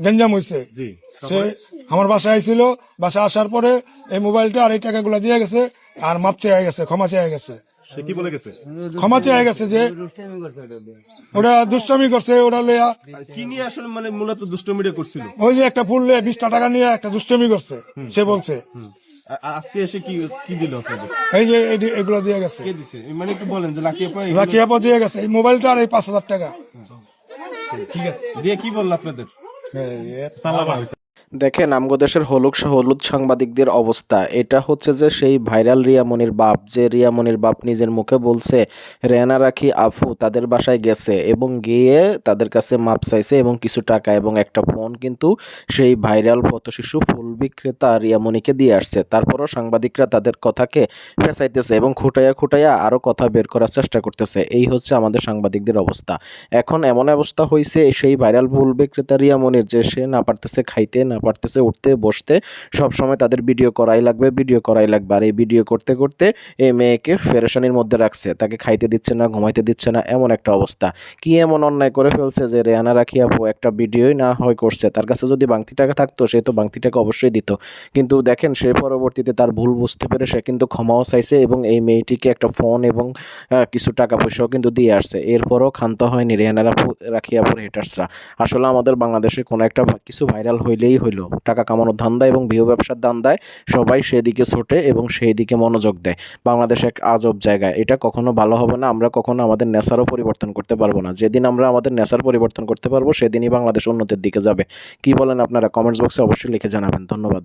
গেঞ্জাম হয়েছে। সে আমার বাসায় আইছিল, বাসায় আসার পরে এই মোবাইলটা আর এই টাকাগুলো দিয়ে গেছে, আর মাপ চেয়ে গেছে, ক্ষমা চেয়ে গেছে। সে কি বলে গেছে? ক্ষমা চেয়ে গেছে যে ওটা দুষ্টামি করছে, ওটা লইয়া কি নিয়ে আসলে মানে মূলত দুষ্টমিটা করছিল? ওই যে একটা ফুল লইয়া 20টা টাকা নিয়ে একটা দুষ্টামি করছে, সে বলছে। আজকে এসে কি কি দিল আপনাদের? এই যে এগুলো দিয়ে গেছে, কে দিছে মানে একটু বলেন যে লাকি আপা লাকি আপা দিয়ে গেছে এই মোবাইলটা আর এই 5,000 টাকা। ঠিক আছে, দিয়ে কি বললো আপনাদের? দেখেন আমগো দেশের হলুদ সাংবাদিকদের অবস্থা। এটা হচ্ছে যে সেই ভাইরাল রিয়ামনির বাপ, যে রিয়ামনির বাপ নিজের মুখে বলছে রেহানা রাখি আফু তাদের বাসায় গেছে এবং গিয়ে তাদের কাছে মাপ চাইছে এবং কিছু টাকা এবং একটা ফোন কিন্তু সেই ভাইরাল পথশিশু ফুল বিক্রেতা রিয়ামনিকে দিয়ে আসছে। তারপরও সাংবাদিকরা তাদের কথাকে ফেঁচাইতেছে এবং খুঁটাইয়া আরও কথা বের করার চেষ্টা করতেছে। এই হচ্ছে আমাদের সাংবাদিকদের অবস্থা। এখন এমন অবস্থা হয়েছে সেই ভাইরাল ফুল বিক্রেতা রিয়ামনির, যে সে না পারতেছে খাইতে, না পারতেছে উঠতে বসতে, সব সময় তাদের ভিডিও করাই লাগবে। আর এই ভিডিও করতে করতে এই মেয়েকে পেরেশানির মধ্যে রাখছে, তাকে খাইতে দিচ্ছে না, ঘুমাইতে দিচ্ছে না, এমন একটা অবস্থা। কি এমন অন্যায় করে ফেলছে যে রেহানা রাখি আপু একটা ভিডিওই না হয় করছে, তার কাছে যদি বাংতি টাকা থাকতো সে তো বাংতি টাকা অবশ্যই দিত। কিন্তু দেখেন সে পরবর্তীতে তার ভুল বুঝতে পেরে সে কিন্তু ক্ষমাও চাইছে এবং এই মেয়েটিকে একটা ফোন এবং কিছু টাকা পয়সাও কিন্তু দিয়ে আসছে। এরপরও ক্ষান্ত হয়নি রেহানা রাখি আপুর হেটার্সরা। আসলে আমাদের বাংলাদেশে কোনো একটা কিছু ভাইরাল হইলেই হইলো, টাকা কামানোর ধান্দা এবং ভিউ ব্যবসার ধান্দায় সবাই সেদিকে ছোটে এবং সেই দিকে মনোযোগ দেয়। বাংলাদেশ এক আজব জায়গা, এটা কখনো ভালো হবে না। আমরা কখনো আমাদের নেশারও পরিবর্তন করতে পারবো না। যেদিন আমরা আমাদের নেশার পরিবর্তন করতে পারবো সেদিনই বাংলাদেশ উন্নতির দিকে যাবে। কি বলেন আপনারা? কমেন্টস বক্সে অবশ্যই লিখে জানাবেন। ধন্যবাদ।